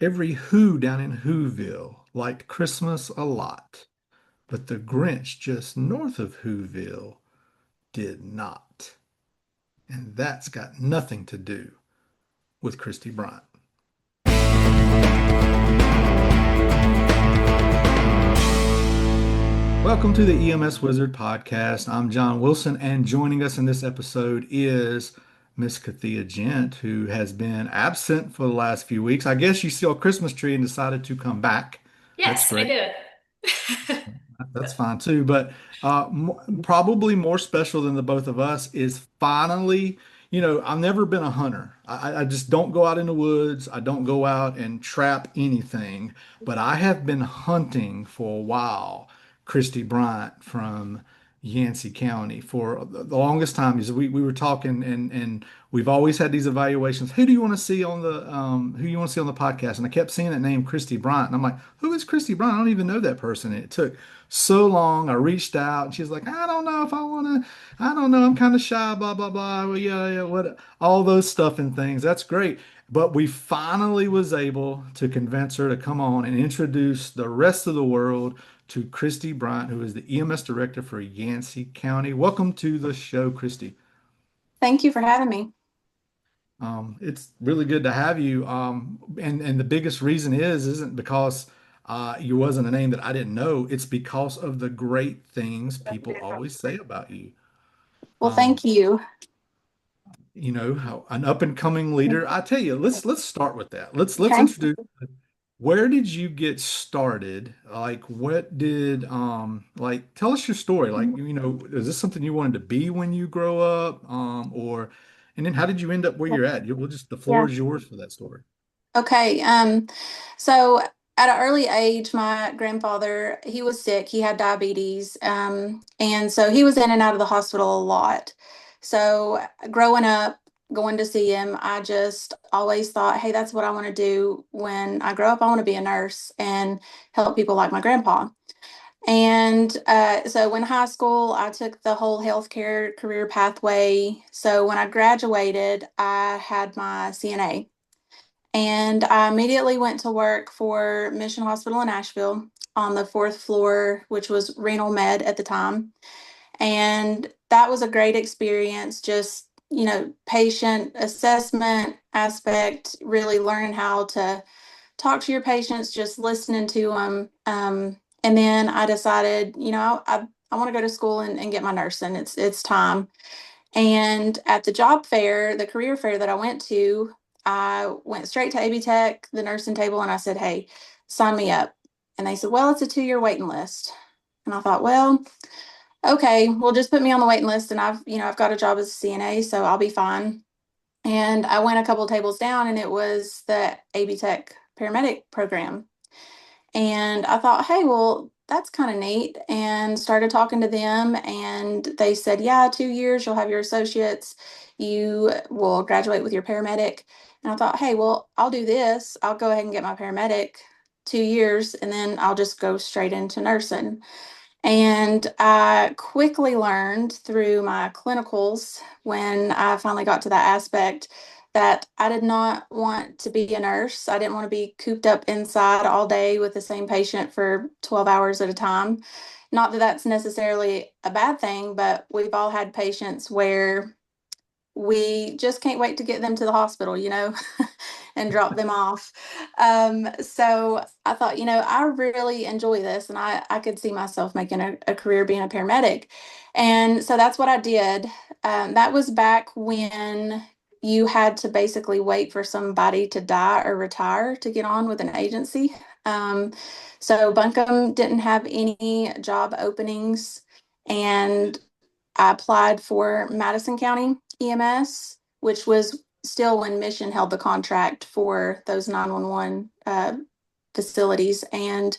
Every Who down in Whoville liked Christmas a lot, but the Grinch just north of Whoville did not. And that's got nothing to do with Kristy Bryant. Welcome to the EMS Wizard podcast. I'm John Wilson, and joining us in this episode is Miss Kathia Gent, who has been absent for the last few weeks. I guess you saw a Christmas tree and decided to come back. That's Yes, I great. did. That's fine too. But probably more special than the both of us is finally, I've never been a hunter. I just don't go out in the woods. I don't go out and trap anything. But I have been hunting for a while. Kristy Bryant from Yancey County for the longest time. We were talking and we've always had these evaluations. Who do you want to see on the who you want to see on the podcast? And I kept seeing that name Kristy Bryant. And I'm like, who is Kristy Bryant? I don't even know that person. And it took so long. I reached out and she's like, I don't know if I want to, I don't know. I'm kind of shy, blah, blah, blah. Well, yeah, what, all those stuff and things. That's great. But we finally was able to convince her to come on and introduce the rest of the world to Kristy Bryant, who is the EMS Director for Yancey County. Welcome to the show, Kristy. Thank you for having me. It's really good to have you. And the biggest reason isn't because you wasn't a name that I didn't know. It's because of the great things people always say about you. Well, Um, thank you. how an up and coming leader. I tell you, let's start with that. Let's Okay. introduce. Where did you get started? Like, what did like tell us your story. Like, is this something you wanted to be when you grow up? Or and then how did you end up where you're at? We'll just the floor Yeah. is yours for that story. Okay. So at an early age, my grandfather, he was sick. He had diabetes. And so he was in and out of the hospital a lot. So growing up, going to see him, I just always thought, hey, that's what I want to do when I grow up. I want to be a nurse and help people like my grandpa. And so in high school, I took the whole healthcare career pathway. So when I graduated, I had my CNA. And I immediately went to work for Mission Hospital in Nashville on the fourth floor, which was renal med at the time. And that was a great experience, just, patient assessment aspect, really learning how to talk to your patients, just listening to them. And then I decided, I want to go to school and get my nursing. It's time. And at the job fair, the career fair that I went to, I went straight to AB Tech, the nursing table, and I said, hey, sign me up. And they said, well, it's a 2-year waiting list. And I thought, well, okay, well, just put me on the waiting list and I've got a job as a CNA, so I'll be fine. And I went a couple of tables down and it was the AB Tech paramedic program. And I thought, hey, well, that's kind of neat. And started talking to them. And they said, yeah, 2 years, you'll have your associates. You will graduate with your paramedic. And I thought, hey, well, I'll do this. I'll go ahead and get my paramedic 2 years, and then I'll just go straight into nursing. And I quickly learned through my clinicals when I finally got to that aspect that I did not want to be a nurse. I didn't want to be cooped up inside all day with the same patient for 12 hours at a time. Not that that's necessarily a bad thing, but we've all had patients where we just can't wait to get them to the hospital, and drop them off. So I thought, I really enjoy this and I could see myself making a career being a paramedic. And so that's what I did. That was back when you had to basically wait for somebody to die or retire to get on with an agency. Um, so Buncombe didn't have any job openings, and I applied for Madison County EMS, which was still when Mission held the contract for those 911 facilities. And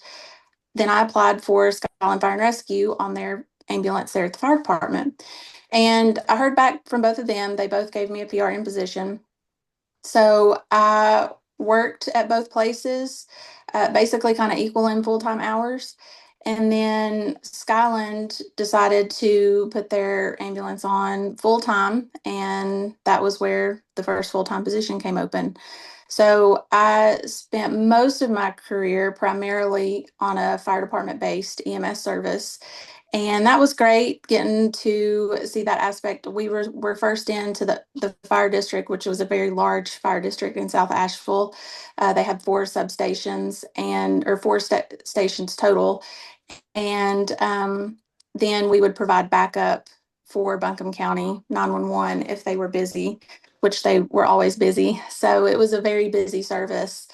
then I applied for Skyline Fire and Rescue on their ambulance there at the fire department. And I heard back from both of them. They both gave me a PRN position. So I worked at both places, basically kind of equal in full-time hours. And then Skyland decided to put their ambulance on full time, and that was where the first full time position came open. So I spent most of my career primarily on a fire department based EMS service. And that was great getting to see that aspect. We were first into the fire district, which was a very large fire district in South Asheville. They had four substations and or stations total. And then we would provide backup for Buncombe County 911 if they were busy, which they were always busy. So it was a very busy service.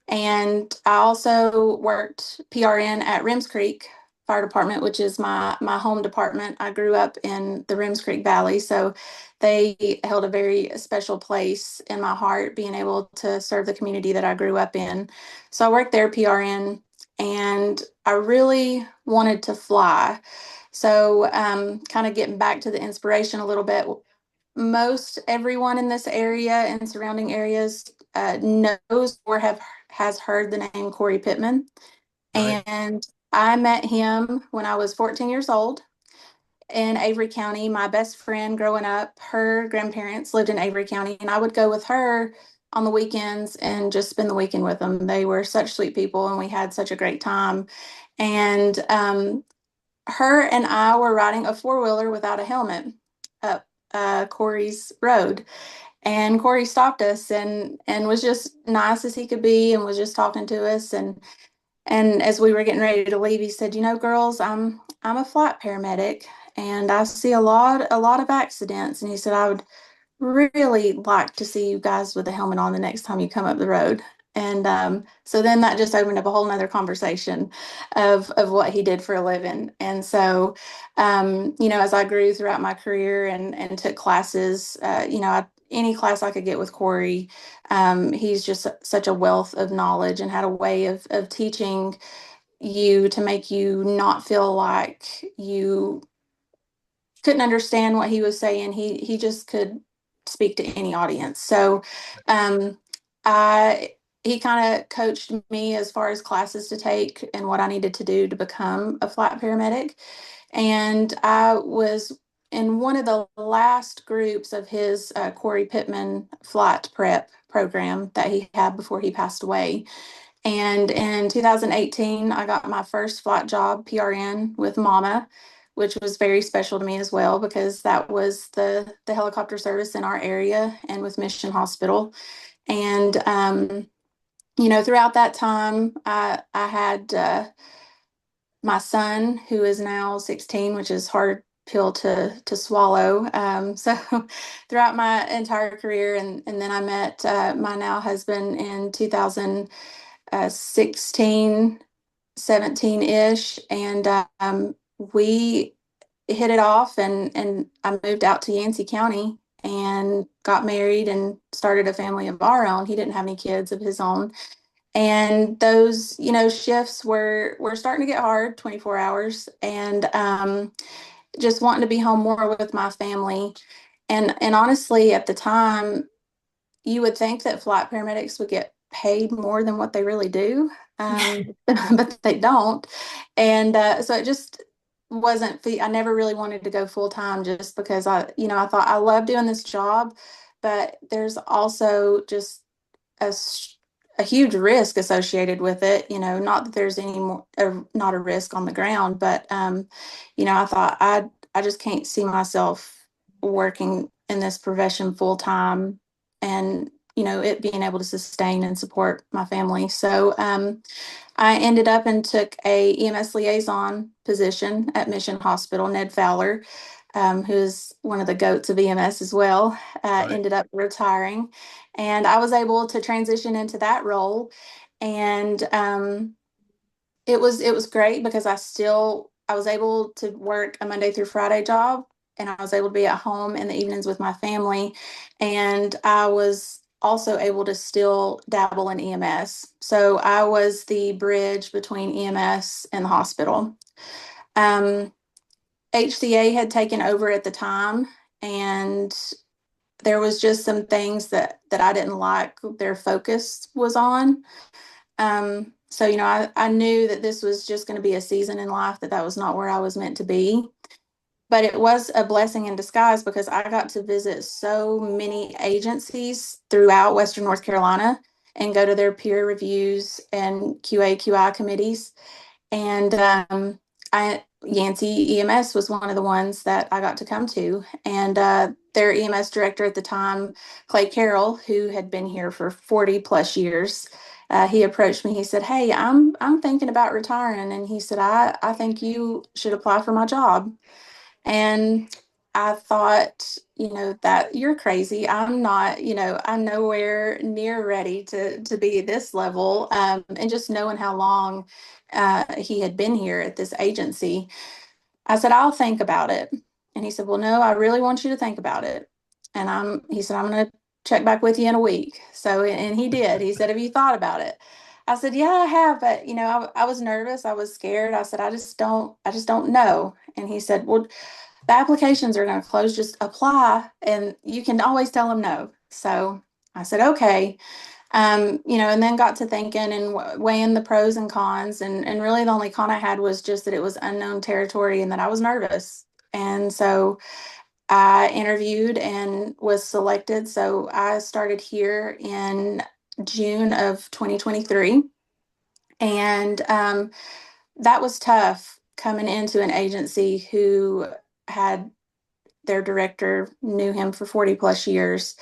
And I also worked PRN at Rims Creek Fire Department, which is my home department. I grew up in the Rims Creek Valley, so they held a very special place in my heart, being able to serve the community that I grew up in. So I worked there PRN, and I really wanted to fly. So, kind of getting back to the inspiration a little bit, most everyone in this area and surrounding areas knows or have has heard the name Corey Pittman. Right. And I met him when I was 14 years old in Avery County. My best friend growing up, her grandparents lived in Avery County, and I would go with her on the weekends and just spend the weekend with them. They were such sweet people, and we had such a great time. And her and I were riding a four-wheeler without a helmet up Corey's road. And Corey stopped us and was just nice as he could be and was just talking to us. And as we were getting ready to leave, he said, "You know, girls, I'm a flight paramedic and I see a lot of accidents." And he said, "I would really like to see you guys with a helmet on the next time you come up the road." And so then that just opened up a whole nother conversation of what he did for a living. And so, as I grew throughout my career and took classes, any class I could get with Corey, he's just such a wealth of knowledge and had a way of teaching you to make you not feel like you couldn't understand what he was saying. He just could speak to any audience. So um, I he kind of coached me as far as classes to take and what I needed to do to become a flight paramedic. And I was in one of the last groups of his Corey Pittman flight prep program that he had before he passed away. And in 2018, I got my first flight job, PRN, with Mama, which was very special to me as well because that was the helicopter service in our area and with Mission Hospital. And throughout that time, I had my son, who is now 16, which is hard pill to swallow. So throughout my entire career, and then I met my now husband in 2016, 17-ish, and we hit it off, and I moved out to Yancey County and got married and started a family of our own. He didn't have any kids of his own. And those, shifts were starting to get hard, 24 hours, and just wanting to be home more with my family. And honestly, at the time, you would think that flight paramedics would get paid more than what they really do, but they don't. And so it just wasn't, I never really wanted to go full time just because I thought I love doing this job, but there's also just a, a huge risk associated with it. Not that there's any more, not a risk on the ground, but, I thought I just can't see myself working in this profession full time and, it being able to sustain and support my family. So, I ended up and took a EMS liaison position at Mission Hospital. Ned Fowler, who's one of the goats of EMS as well, Right. ended up retiring, and I was able to transition into that role. And it was great because I was able to work a Monday through Friday job, and I was able to be at home in the evenings with my family, and I was also able to still dabble in EMS. So I was the bridge between EMS and the hospital. Um, HCA had taken over at the time, and there was just some things that I didn't like their focus was on. So, I knew that this was just going to be a season in life, that was not where I was meant to be. But it was a blessing in disguise because I got to visit so many agencies throughout Western North Carolina and go to their peer reviews and QA/QI committees. And Yancey EMS was one of the ones that I got to come to. And their EMS director at the time, Clay Carroll, who had been here for 40 plus years, he approached me. He said, "Hey, I'm thinking about retiring." And he said, I think you should apply for my job. And I thought, that you're crazy. I'm not, I'm nowhere near ready to be at this level. And just knowing how long he had been here at this agency, I said, "I'll think about it." And he said, "Well, no, I really want you to think about it." And he said, "I'm going to check back with you in a week." So, and he did. He said, "Have you thought about it?" I said, "Yeah, I have, but I was nervous. I was scared." I said, I just don't know." And he said, "Well, the applications are going to close. Just apply, and you can always tell them no." So I said, "Okay." And then got to thinking and weighing the pros and cons. And really the only con I had was just that it was unknown territory and that I was nervous. And so I interviewed and was selected. So I started here in June of 2023. And that was tough coming into an agency who had their director knew him for 40 plus years.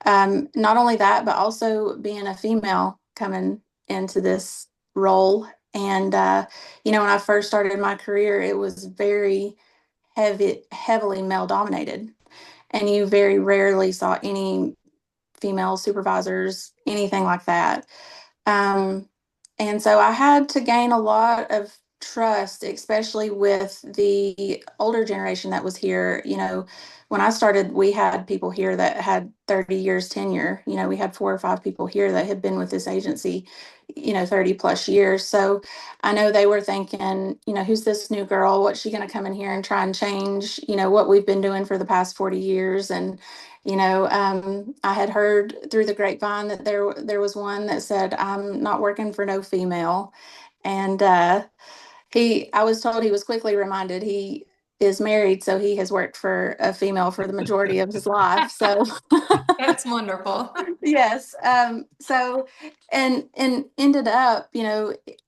Not only that, but also being a female coming into this role. And, when I first started my career, it was very heavily male dominated. And you very rarely saw any female supervisors, anything like that. Um, and so I had to gain a lot of trust, especially with the older generation that was here. When I started, we had people here that had 30 years tenure. We had 4 or 5 people here that had been with this agency, 30 plus years. So I know they were thinking, who's this new girl? What's she going to come in here and try and change, what we've been doing for the past 40 years? And I had heard through the grapevine that there was one that said, "I'm not working for no female." And I was told, he was quickly reminded he is married, so he has worked for a female for the majority of his life. So That's wonderful. yes. So and ended up,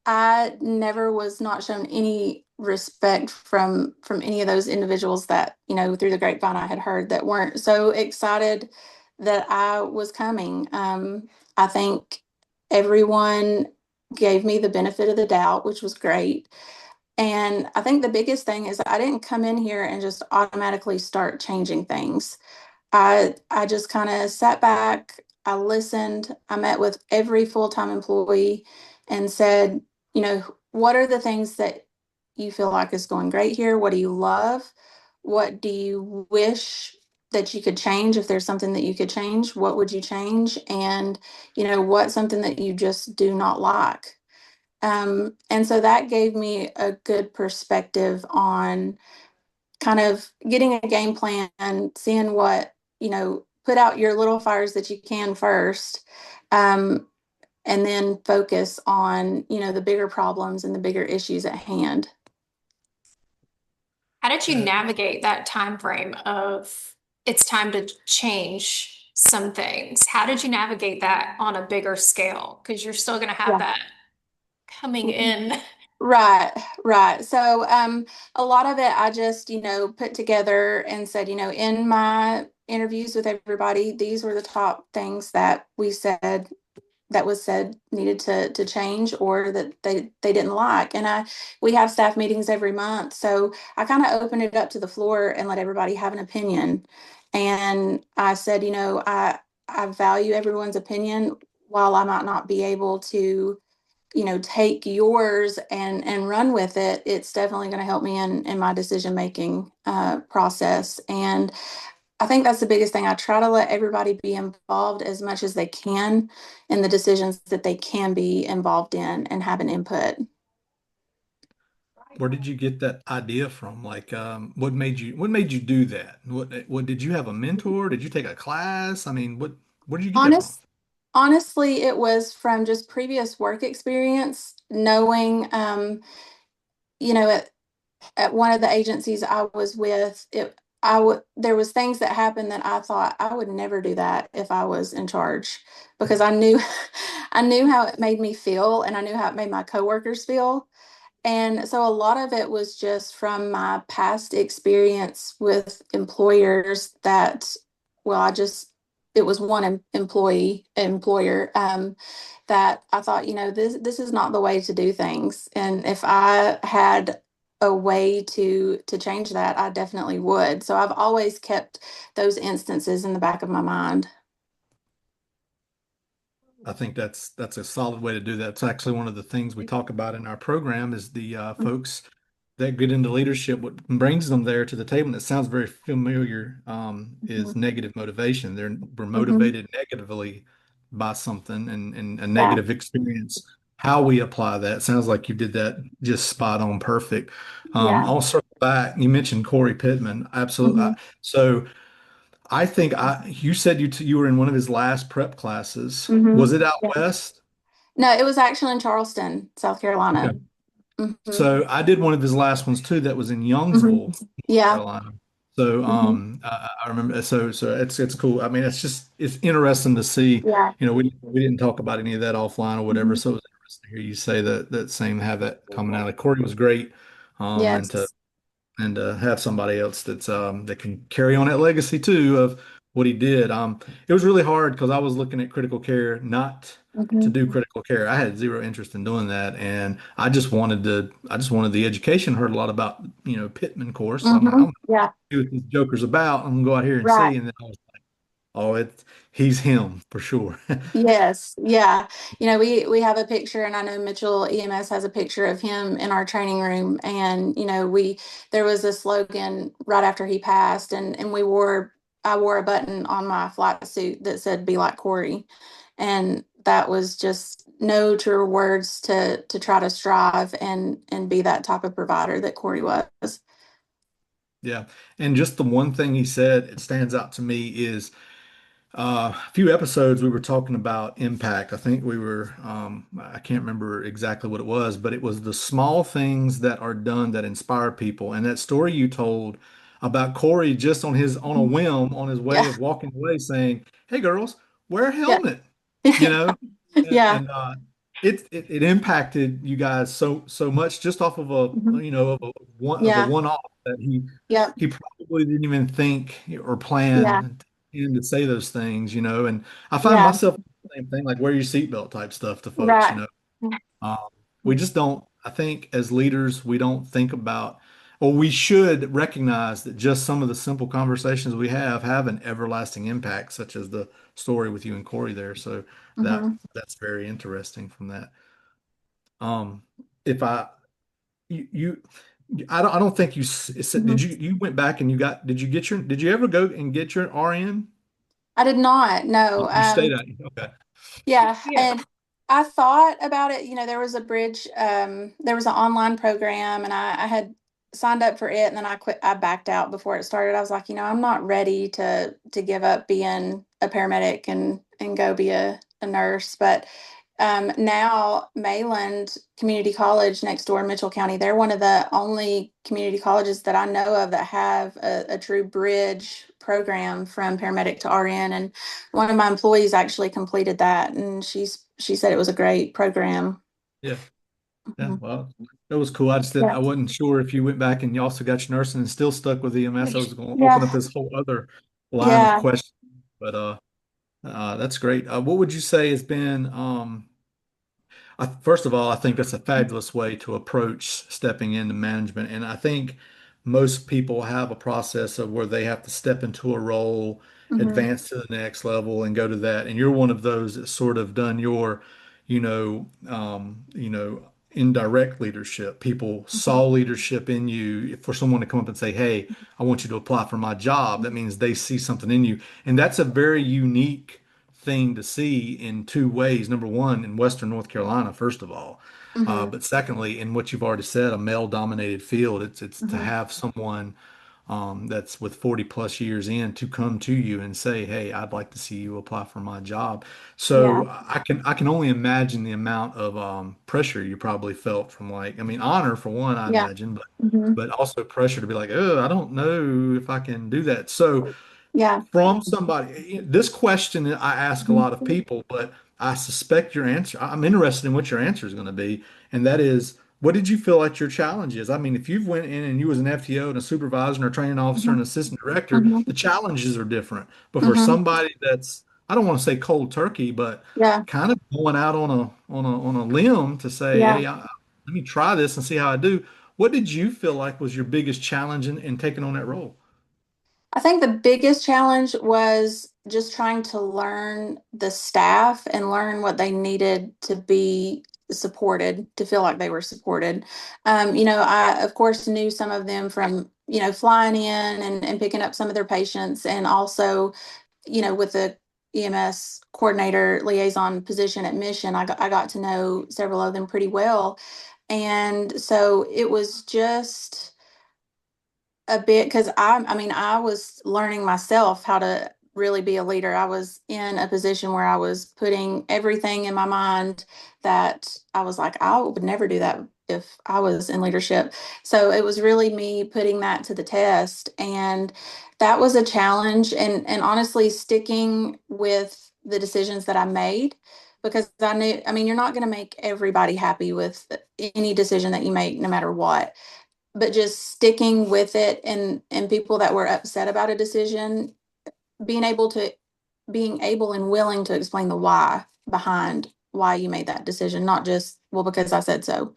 I never was not shown any respect from any of those individuals that, through the grapevine I had heard that weren't so excited that I was coming. I think everyone gave me the benefit of the doubt, which was great. And I think the biggest thing is I didn't come in here and just automatically start changing things. I just kind of sat back, I listened, I met with every full-time employee and said, what are the things that you feel like is going great here? What do you love? What do you wish that you could change? If there's something that you could change, what would you change? And, what's something that you just do not like? And so that gave me a good perspective on kind of getting a game plan and seeing what, put out your little fires that you can first, and then focus on, the bigger problems and the bigger issues at hand. How did you navigate that time frame of it's time to change some things? How did you navigate that on a bigger scale? Because you're still going to have Yeah. that coming in. Right, right. So a lot of it I just, put together and said, in my interviews with everybody, these were the top things that was said needed to change or that they didn't like. And we have staff meetings every month. So I kind of opened it up to the floor and let everybody have an opinion. And I said, I value everyone's opinion. While I might not be able to, take yours and run with it, it's definitely going to help me in my decision making process. And I think that's the biggest thing. I try to let everybody be involved as much as they can in the decisions that they can be involved in and have an input. Where did you get that idea from? Like, what made you do that? What did you have a mentor? Did you take a class? I mean, where did you get that from? Honest, honestly, it was from just previous work experience, knowing, at one of the agencies I was with, there was things that happened that I thought I would never do that if I was in charge because I knew I knew how it made me feel and I knew how it made my coworkers feel. And so a lot of it was just from my past experience with employers that, well, it was one employer, that I thought, this is not the way to do things. And if I had a way to change that, I definitely would. So I've always kept those instances in the back of my mind. I think that's a solid way to do that. It's actually one of the things we talk about in our program is the folks that get into leadership. What brings them there to the table, and it sounds very familiar, is Mhm. negative motivation. We're Mhm. motivated negatively by something and a Yeah. negative experience. How we apply that sounds like you did that just spot on perfect. Yeah. I'll circle back. You mentioned Corey Pittman. Absolutely. Mhm. So I think you said you were in one of his last prep classes. Was Mhm. it out Yeah. west? No, it was actually in Charleston, South Okay. Carolina. Hmm. So I did one of his last ones too. That was in Hmm. Youngsville, Yeah. Carolina. So Hmm. I remember. So it's cool. I mean, it's interesting to see. Yeah. We didn't talk about any of that offline or whatever. Hmm. So it was interesting to hear you say that same have that coming out. Like Corey was great, and to Yes. have somebody else that can carry on that legacy too of what he did. It was really hard because I was looking at critical care, not to do Hmm. critical care. I had zero interest in doing that, and I just wanted the education. Heard a lot about Pittman course. I'm like, I'm Hmm. gonna Yeah. see what this joker's about. I'm gonna go out here and Right. see, and then I was like, oh, he's him for sure. Yes, yeah. We have a picture, and I know Mitchell EMS has a picture of him in our training room. And we there was a slogan right after he passed, and I wore a button on my flight suit that said "Be like Corey," and that was just no truer words to try to strive and be that type of provider that Corey was. Yeah, and just the one thing he said, it stands out to me is. A few episodes we were talking about impact. I think I can't remember exactly what it was, but it was the small things that are done that inspire people. And that story you told about Corey just on a whim, on his way Yeah, of walking away saying, "Hey girls, wear a yeah, helmet," you know, yeah, and it impacted you guys so much just off of mhm, a yeah, one off that yeah, he probably didn't even think or yeah, plan to say those things, and I find yeah, myself the same thing, like wear your seatbelt type stuff to folks, right. um, we just don't, I think as leaders, we don't think about, or we should recognize that just some of the simple conversations we have an everlasting impact, such as the story with you and Corey there. So Hmm. that's very interesting from that. Um, if I, you, I don't think Hmm. you went back and did you ever go and get your RN? I did not, Oh, no. you stayed out. Okay. Yeah, Yeah. and I thought about it. There was an online program, and I had signed up for it, and then I quit. I backed out before it started. I was like, I'm not ready to give up being a paramedic and go be a nurse. But now Mayland Community College next door in Mitchell County, they're one of the only community colleges that I know of that have a true bridge program from paramedic to RN. And one of my employees actually completed that, and she said it was a great program. Yeah. Yeah, Mhm. well, that was cool. I Yeah. wasn't sure if you went back and you also got your nursing and still stuck with EMS. I was going to open up Yeah. this whole other line of Yeah. questions, but that's great. What would you say has been first of all, I think that's a fabulous way to approach stepping into management. And I think most people have a process of where they have to step into a role, Hmm. advance to the next level, and go to that. And you're one of those that's sort of done your, indirect leadership. People saw leadership in you. For someone to come up and say, "Hey, I want you to apply for my job," that means they see something in you. And that's a very unique thing to see in two ways. Number one, in Western North Carolina, first of all, Hmm. but secondly, in what you've already said, a male-dominated field. It's to Hmm. have someone that's with 40 plus years in to come to you and say, "Hey, I'd like to see you apply for my job." Yeah. So I can only imagine the amount of pressure you probably felt from like, I mean, honor for one, I Yeah. imagine, Hmm. but also pressure to be like, "Oh, I don't know if I can do that." So Yeah. from somebody, this question I ask a lot of Mhm. people, but I suspect your answer, I'm interested in what your answer is going to be, and that is, what did you feel like your challenge is? I mean, if you've went in and you was an FTO and a supervisor and a training officer and Mhm. assistant director, the Mhm. challenges are different. But for Mhm. somebody that's, I don't want to say cold turkey, but Yeah. kind of going out on a limb to say, Yeah. hey, let me try this and see how I do. What did you feel like was your biggest challenge in taking on that role? I think the biggest challenge was just trying to learn the staff and learn what they needed to be supported, to feel like they were supported. I, of course, knew some of them from, flying in and picking up some of their patients, and also, with the EMS coordinator liaison position at Mission, I got to know several of them pretty well. And so it was just a bit because I was learning myself how to really be a leader. I was in a position where I was putting everything in my mind that I was like, I would never do that if I was in leadership. So it was really me putting that to the test. And that was a challenge. And honestly, sticking with the decisions that I made, because I knew, you're not going to make everybody happy with any decision that you make, no matter what, but just sticking with it, and people that were upset about a decision, being able to being able and willing to explain the why behind why you made that decision, not just, well, because I said so.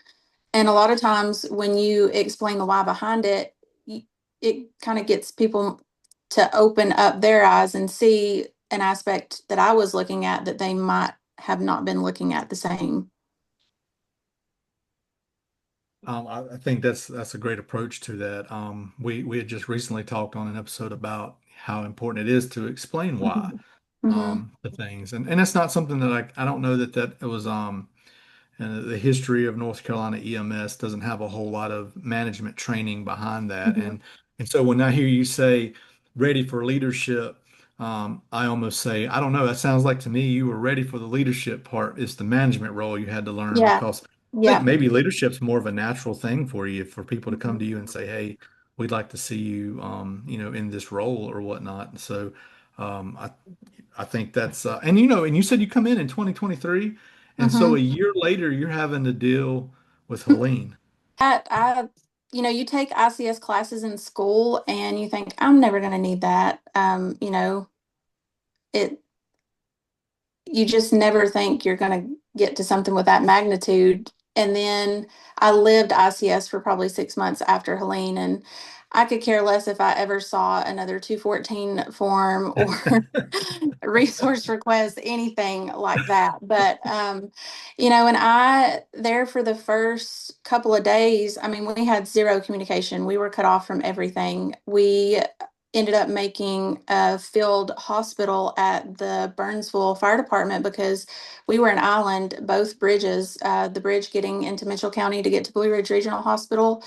And a lot of times when you explain the why behind it, it kind of gets people to open up their eyes and see an aspect that I was looking at that they might have not been looking at the same. I think that's a great approach to that. We had just recently talked on an episode about how important it is to explain why Mhm. Mhm. the things, and that's not something that I don't know that it was and the history of North Carolina EMS doesn't have a whole lot of management training behind that, Mhm. and so when I hear you say ready for leadership. I almost say, I don't know, that sounds like to me you were ready for the leadership part. It's the management role you had to learn Yeah. because I think Yeah. maybe leadership's more of a natural thing for you, for people to come Mhm. to you and say, "Hey, we'd like to see you, in this role or whatnot." And so, I think that's, and you said you come in 2023, and so a Mhm. year later you're having to deal with Helene. I, you take ICS classes in school and you think, I'm never going to need that. It, you just never think you're going to get to something with that magnitude. And then I lived ICS for probably 6 months after Helene, and I could care less if I ever saw another 214 form or resource request, anything like that. But, and I, there for the first couple of days, we had zero communication. We were cut off from everything. We ended up making a field hospital at the Burnsville Fire Department because we were an island. Both bridges, the bridge getting into Mitchell County to get to Blue Ridge Regional Hospital,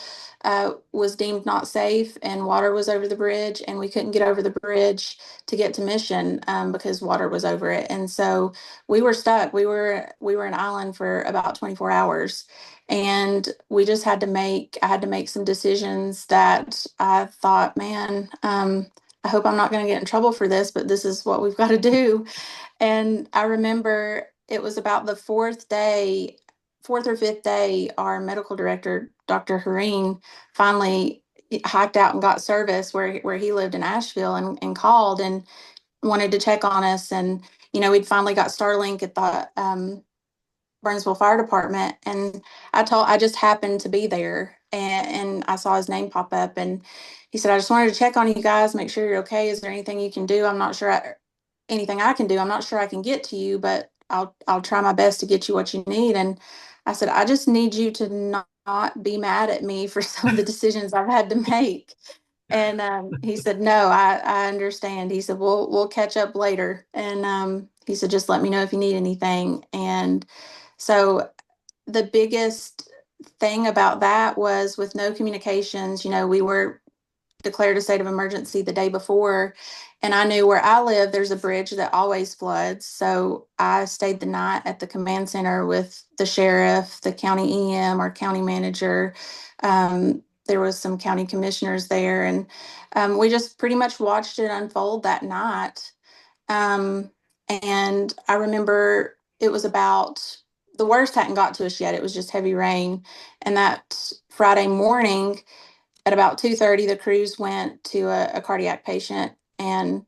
was deemed not safe, and water was over the bridge, and we couldn't get over the bridge to get to Mission, because water was over it. And so we were stuck. We were an island for about 24 hours. And we just I had to make some decisions that I thought, man, I hope I'm not going to get in trouble for this, but this is what we've got to do. And I remember it was about the fourth or fifth day, our medical director, Dr. Hareen, finally hiked out and got service where he lived in Asheville, and called and wanted to check on us. And, we'd finally got Starlink at the Burnsville Fire Department, and I just happened to be there, and I saw his name pop up, and he said, I just wanted to check on you guys, make sure you're okay. Is there anything you can do? I'm not sure anything I can do. I'm not sure I can get to you, but I'll try my best to get you what you need. And I said, I just need you to not be mad at me for some of the decisions I've had to make. And he said, no, I understand. He said, we'll catch up later. And he said, just let me know if you need anything. And so the biggest thing about that was, with no communications, we were declared a state of emergency the day before. And I knew where I live, there's a bridge that always floods. So I stayed the night at the command center with the sheriff, the county EM or county manager. There was some county commissioners there, and we just pretty much watched it unfold that night. Um, and I remember it was about the worst hadn't got to us yet. It was just heavy rain. And that Friday morning at about 2:30, the crews went to a cardiac patient and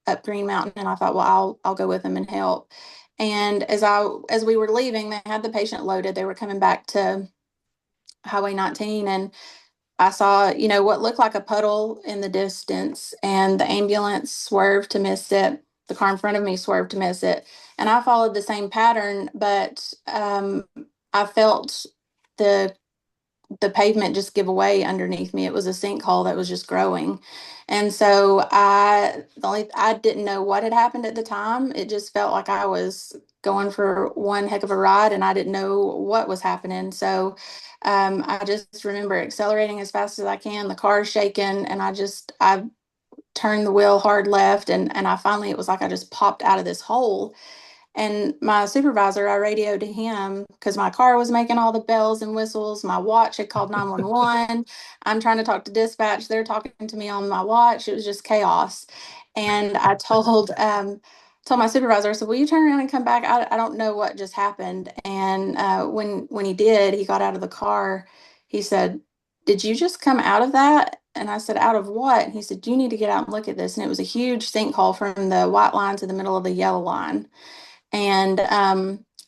up Green Mountain. And I thought, well, I'll go with them and help. And as we were leaving, they had the patient loaded. They were coming back to Highway 19, and I saw, what looked like a puddle in the distance, and the ambulance swerved to miss it. The car in front of me swerved to miss it. And I followed the same pattern, but I felt the the pavement just give away underneath me. It was a sinkhole that was just growing. And so I didn't know what had happened at the time. It just felt like I was going for one heck of a ride and I didn't know what was happening. So I just remember accelerating as fast as I can, the car's shaking, and I turned the wheel hard left, and I finally, it was like I just popped out of this hole. And my supervisor, I radioed to him because my car was making all the bells and whistles. My watch had called 911. I'm trying to talk to dispatch. They're talking to me on my watch. It was just chaos. And I told my supervisor, I said, will you turn around and come back? I don't know what just happened. And when he did, he got out of the car. He said, did you just come out of that? And I said, out of what? And he said, you need to get out and look at this. And it was a huge sinkhole from the white line to the middle of the yellow line. And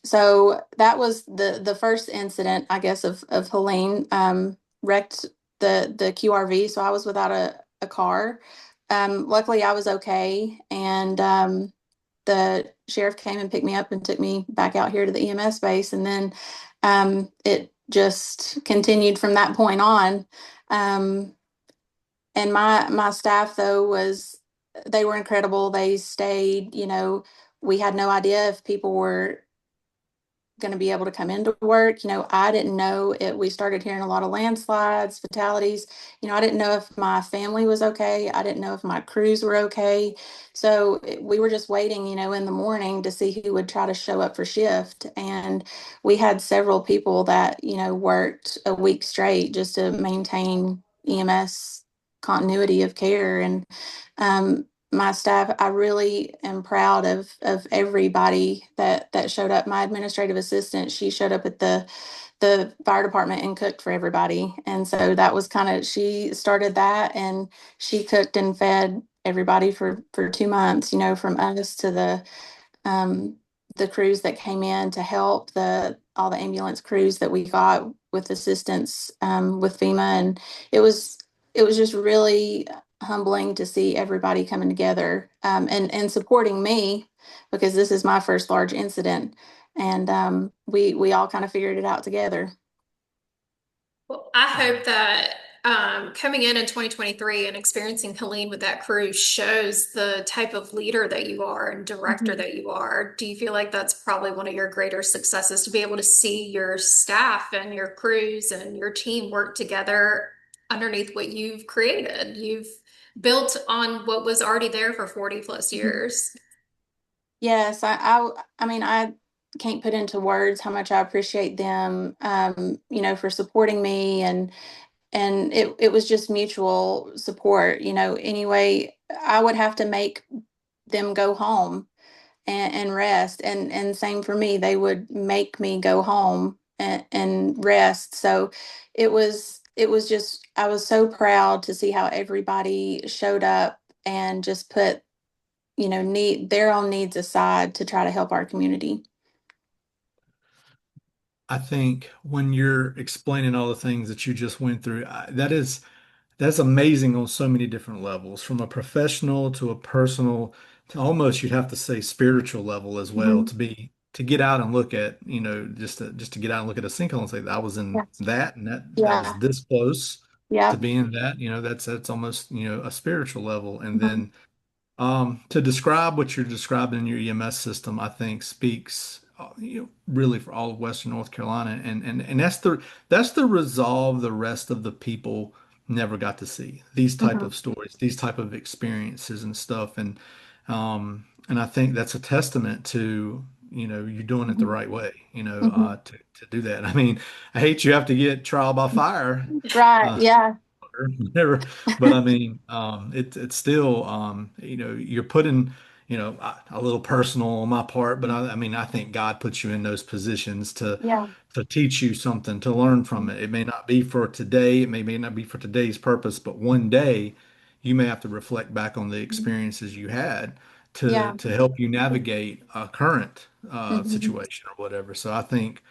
so that was the first incident, I guess, of Helene. Wrecked the QRV, so I was without a car. Luckily, I was okay, and the sheriff came and picked me up and took me back out here to the EMS base, and then it just continued from that point on. And my staff though was they were incredible. They stayed, we had no idea if people were going to be able to come into work. I didn't know it. We started hearing a lot of landslides, fatalities. I didn't know if my family was okay. I didn't know if my crews were okay. So we were just waiting, in the morning to see who would try to show up for shift. And we had several people that, worked a week straight just to maintain EMS continuity of care. And my staff, I really am proud of everybody that showed up. My administrative assistant, she showed up at the fire department and cooked for everybody. And so that was she started that, and she cooked and fed everybody for 2 months, from us to the crews that came in to help, all the ambulance crews that we got with assistance with FEMA. And it was just really humbling to see everybody coming together and supporting me, because this is my first large incident, and we all kind of figured it out together. Well, I hope that coming in 2023 and experiencing Helene with that crew shows the type of leader that you are and director that you are. Do you feel like that's probably one of your greater successes, to be able to see your staff and your crews and your team work together underneath what you've created? You've built on what was already there for 40 plus years. Yes, I mean, I can't put into words how much I appreciate them, for supporting me, and it was just mutual support. Anyway, I would have to make them go home and rest, and same for me. They would make me go home and rest. So it was just, I was so proud to see how everybody showed up and just put need their own needs aside to try to help our community. I think when you're explaining all the things that you just went through, that's amazing on so many different levels, from a professional to a personal to almost you'd have to say spiritual level as well, Mhm. to get out and look at, just to get out and look at a sinkhole and say I was in Yes. that, and that was Yeah. this close to Yep. being that, that's almost, a spiritual level. And Mhm. then to describe what you're describing in your EMS system, I think speaks, really for all of Western North Carolina, and that's the resolve the rest of the people never got to see these type Mhm. of stories, these type of experiences and stuff. And I think that's a testament to, you doing it the Mhm. right way, Mhm. to do that. I mean, I hate you have to get trial by fire, Right. uh, Yeah. or whatever. But I mean, it's still, you're putting, a little personal on my part, but I mean, I think God puts you in those positions Yeah. to teach you something, to learn from it. It may not be for today, may not be for today's purpose, but one day you may have to reflect back on the experiences you had Yeah. to help you navigate a current Mhm. situation or whatever. So I think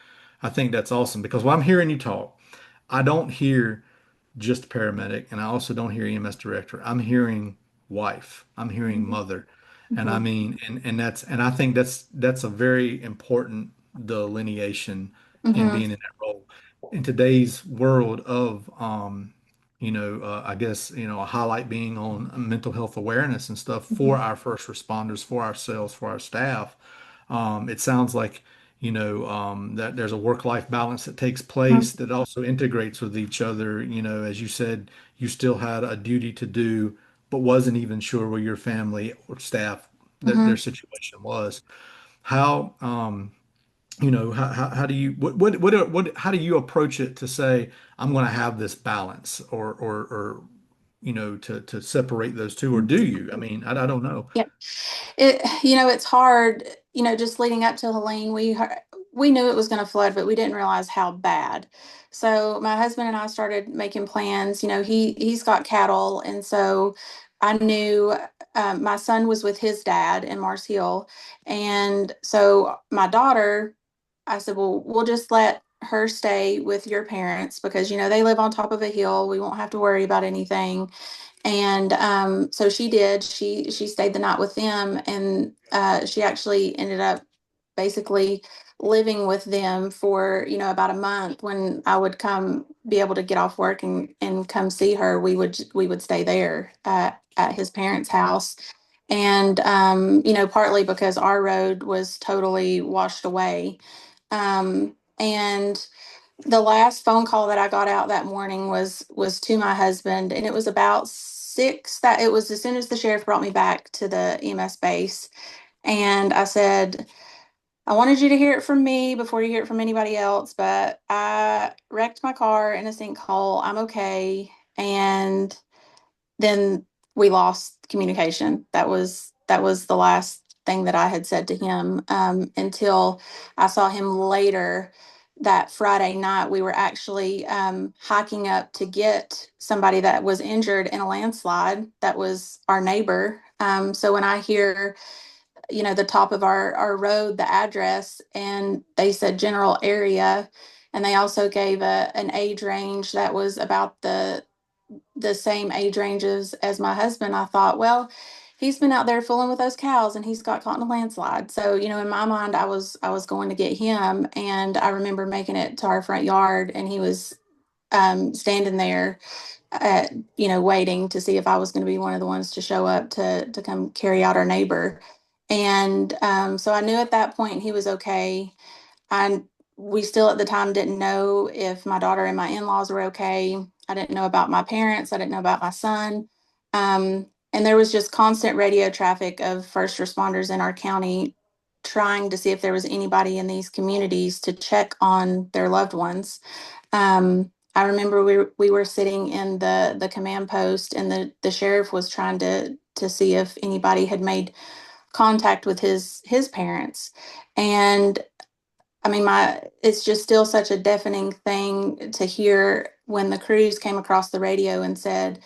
that's awesome because when I'm hearing you talk, I don't hear just paramedic, and I also don't hear EMS director. I'm hearing wife. I'm hearing Mhm. mother. And I Mhm. mean, and I think that's a very important delineation in Mhm. being in that role. In today's world of I guess, a highlight being on mental health awareness and stuff for Mhm. our first responders, for ourselves, for our staff. It sounds like, that there's a work-life balance that takes Mhm. place that also integrates with each other. As you said, you still had a duty to do, but wasn't even sure where your family or staff that their Mhm. situation was. How, how do you, how do you approach it to say, I'm going to have this balance or, to separate those two, or do you? I mean, I don't know. Yeah. It's hard, just leading up to Helene, we knew it was going to flood, but we didn't realize how bad. So my husband and I started making plans. He's got cattle, and so I knew my son was with his dad in Mars Hill, and so my daughter, I said, well, we'll just let her stay with your parents because they live on top of a hill. We won't have to worry about anything. And so she did. She stayed the night with them, and she actually ended up basically living with them for about a month. When I would come be able to get off work and come see her, we would stay there at his parents' house. And partly because our road was totally washed away. And the last phone call that I got out that morning was to my husband, and it was about six. That it was as soon as the sheriff brought me back to the EMS base, and I said, I wanted you to hear it from me before you hear it from anybody else, but I wrecked my car in a sinkhole. I'm okay. And then we lost communication. That was the last thing that I had said to him until I saw him later that Friday night. We were actually hiking up to get somebody that was injured in a landslide. That was our neighbor. So when I hear the top of our road, the address, and they said general area, and they also gave an age range that was about the same age ranges as my husband. I thought, well, he's been out there fooling with those cows and he's got caught in a landslide. So, in my mind, I was going to get him. And I remember making it to our front yard, and he was standing there waiting to see if I was going to be one of the ones to show up to come carry out our neighbor. And so I knew at that point he was okay. I We still at the time didn't know if my daughter and my in-laws were okay. I didn't know about my parents. I didn't know about my son. And there was just constant radio traffic of first responders in our county trying to see if there was anybody in these communities to check on their loved ones. I remember we were sitting in the command post, and the sheriff was trying to see if anybody had made contact with his parents. And I mean, it's just still such a deafening thing to hear when the crews came across the radio and said,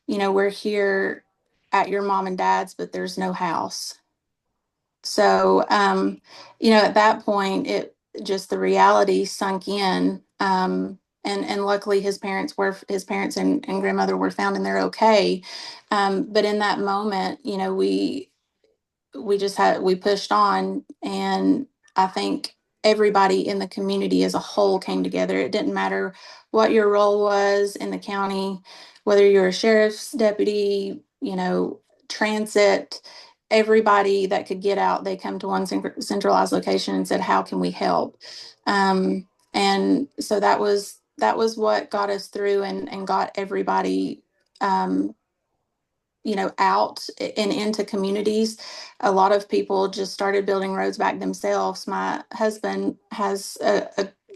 we're here at your mom and dad's, but there's no house. So, at that point, it just the reality sunk in. And luckily his parents and grandmother were found and they're okay. But in that moment, we pushed on, and I think everybody in the community as a whole came together. It didn't matter what your role was in the county, whether you're a sheriff's deputy, transit. Everybody that could get out, they come to one centralized location and said, how can we help? And so that was what got us through and got everybody, um, out and into communities. A lot of people just started building roads back themselves. My husband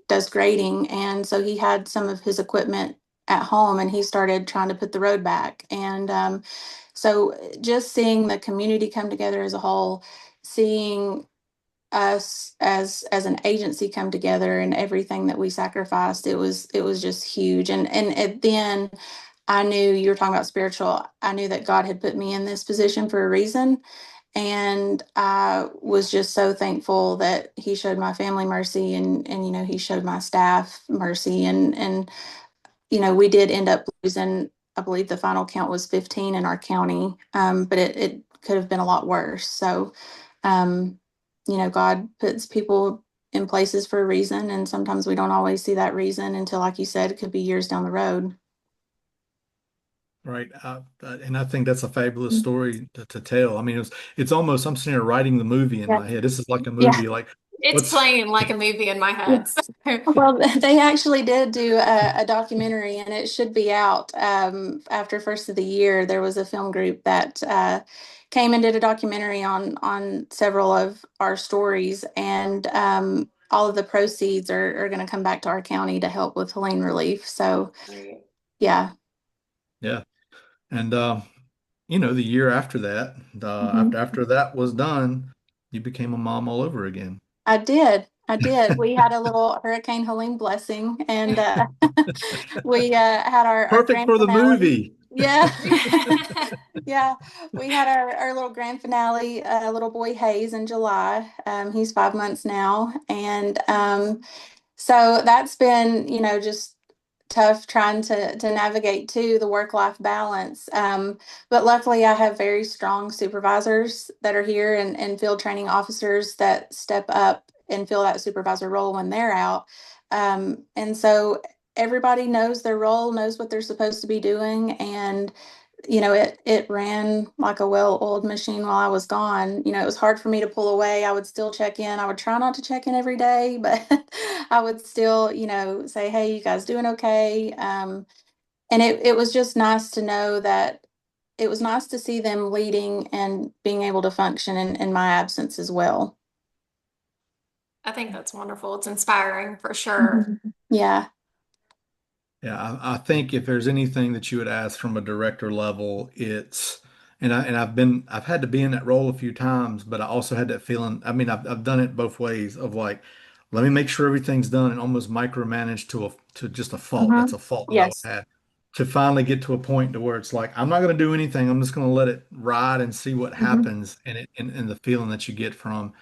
does grading, and so he had some of his equipment at home, and he started trying to put the road back. And so just seeing the community come together as a whole, seeing us as an agency come together and everything that we sacrificed, it was just huge. And then I knew, you were talking about spiritual, I knew that God had put me in this position for a reason. And I was just so thankful that he showed my family mercy, and he showed my staff mercy. And we did end up losing, I believe the final count was 15 in our county. But it could have been a lot worse. So um, God puts people in places for a reason, and sometimes we don't always see that reason until, like you said, it could be years down the road. Right. And I think that's a fabulous story to tell. I mean, it's almost, I'm sitting here writing the movie in Yeah. my head. This is like a Yeah. movie. Like, It's what's playing like a movie in my Yeah. head. So. Well, they actually did do a documentary, and it should be out after first of the year. There was a film group that came and did a documentary on several of our stories, and all of the proceeds are going to come back to our county to help with Helene relief. So, Right. yeah. Yeah. And the year after that, Mhm. after that was done, you became a mom all over again. I did. I did. We had a little Hurricane Helene blessing, and we had our Perfect grand for the finale. movie. Yeah. Yeah. We had our little grand finale, little boy Hayes, in July. He's 5 months now. And so that's been, just tough trying to navigate too, the work-life balance. But luckily I have very strong supervisors that are here, and field training officers that step up and fill that supervisor role when they're out. And so everybody knows their role, knows what they're supposed to be doing, and it ran like a well-oiled machine while I was gone. It was hard for me to pull away. I would still check in. I would try not to check in every day, but I would still, say, "Hey, you guys doing okay?" And it was just nice to know that it was nice to see them leading and being able to function in my absence as well. I think that's wonderful. It's inspiring for sure. Mhm. Yeah. Yeah, I think if there's anything that you would ask from a director level, I've had to be in that role a few times, but I also had that feeling. I mean, I've done it both ways of like, let me make sure everything's done and almost micromanage to just a fault. That's Mhm. a fault that Yes. I had to finally get to a point to where it's like, I'm not going to do anything. I'm just going to let it ride and see what Mhm. happens and the feeling that you get from,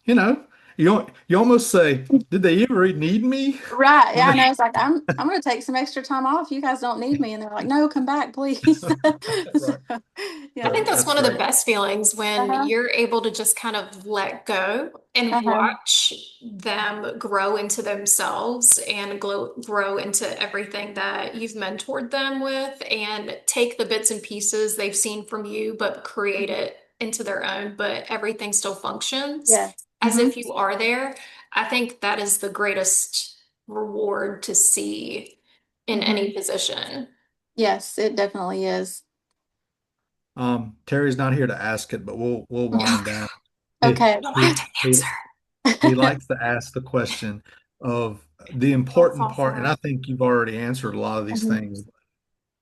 you know, you almost say, did they ever need me? Right. When Yeah, I they, know. It's like I'm gonna take some extra time off. You guys don't need me. And they're like, no, come back, please. So, right. I yeah. think So that's that's one of the great. best feelings when Uh-huh. you're able to just kind of let go and Uh-huh. watch them grow into themselves and grow into everything that you've mentored them with, and take the bits and pieces they've seen from you, but create it into their own, but everything still functions Yes. as Hmm. if you are there. I think that is the greatest reward to see in any Hmm. position. Yes, it definitely is. Terry's not here to ask it, but we'll wind down. He Okay. You don't have he to he answer. he likes to ask the question of the Don't important fall part, and for I it. think you've already answered a lot of these Mhm. things.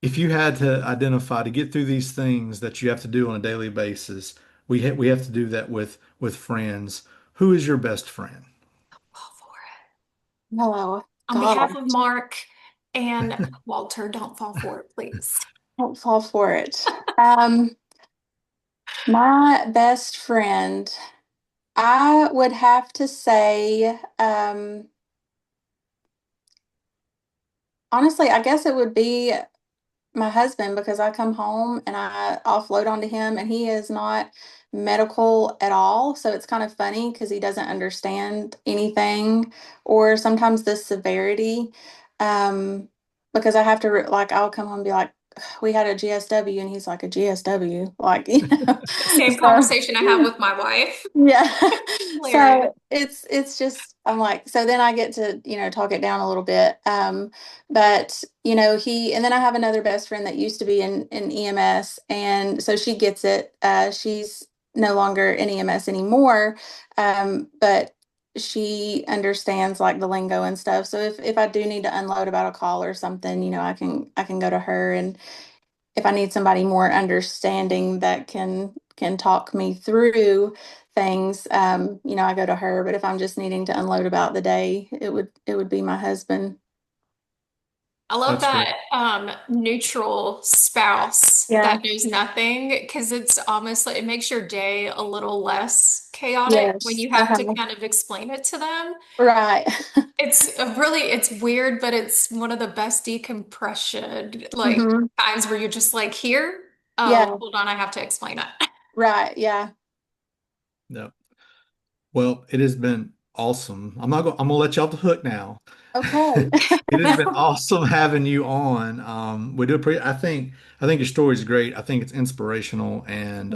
If you had to identify to get through these things that you have to do on a daily basis, we have to do that with friends. Who is your best friend? Fall for it. No, On behalf God, of Mark and Walter, don't fall for it, please. don't fall for it. My best friend, I would have to say, honestly, I guess it would be my husband, because I come home and I offload onto him, and he is not medical at all. So it's kind of funny because he doesn't understand anything, or sometimes the severity. Um, because I have to, like, I'll come home and be like, we had a GSW, and he's like, a GSW, like, you know. Same So conversation I have with my wife. yeah. Hilarious. So it's just, I'm like, so then I get to, talk it down a little bit. But and then I have another best friend that used to be in EMS, and so she gets it. She's no longer in EMS anymore. But she understands like the lingo and stuff. So if I do need to unload about a call or something, I can go to her. And if I need somebody more understanding that can talk me through things, I go to her. But if I'm just needing to unload about the day, it would be my husband. I love That's great. that neutral spouse Yeah. that knows nothing, because it's almost like it makes your day a little less chaotic when Yes. you have to Uh-huh. kind of explain it to them. Right. It's weird, but it's one of the best decompression like Hmm. times where you're just like, here, oh, Yeah. hold on, I have to explain it. Right. Yeah. No. Well, it has been awesome. I'm gonna let you off the hook now. Okay. It has been awesome having you on. We do appreciate, I think your story is great. I think it's inspirational, and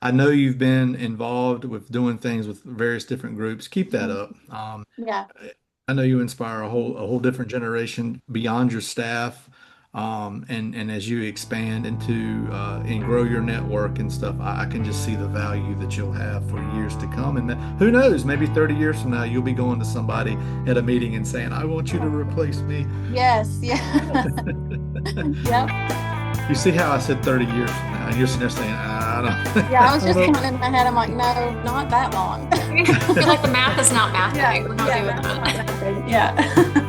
I know you've been involved with doing things with various different groups. Keep that Mhm. up. Yeah. I know you inspire a whole different generation beyond your staff. And as you expand into and grow your network and stuff, I can just see the value that you'll have for years to come. And that, who knows, maybe 30 years from now, you'll be going to somebody at a meeting and saying, I want you to replace me. Yes. Yeah. Yep. You see how I said 30 years from now, and you're sitting there saying, I Yeah. I was don't, I just don't counting in my head. I'm like, no, not that long. I feel like the math is not mathing. Yeah. We're not Yeah. doing That's not that. that big. Yeah.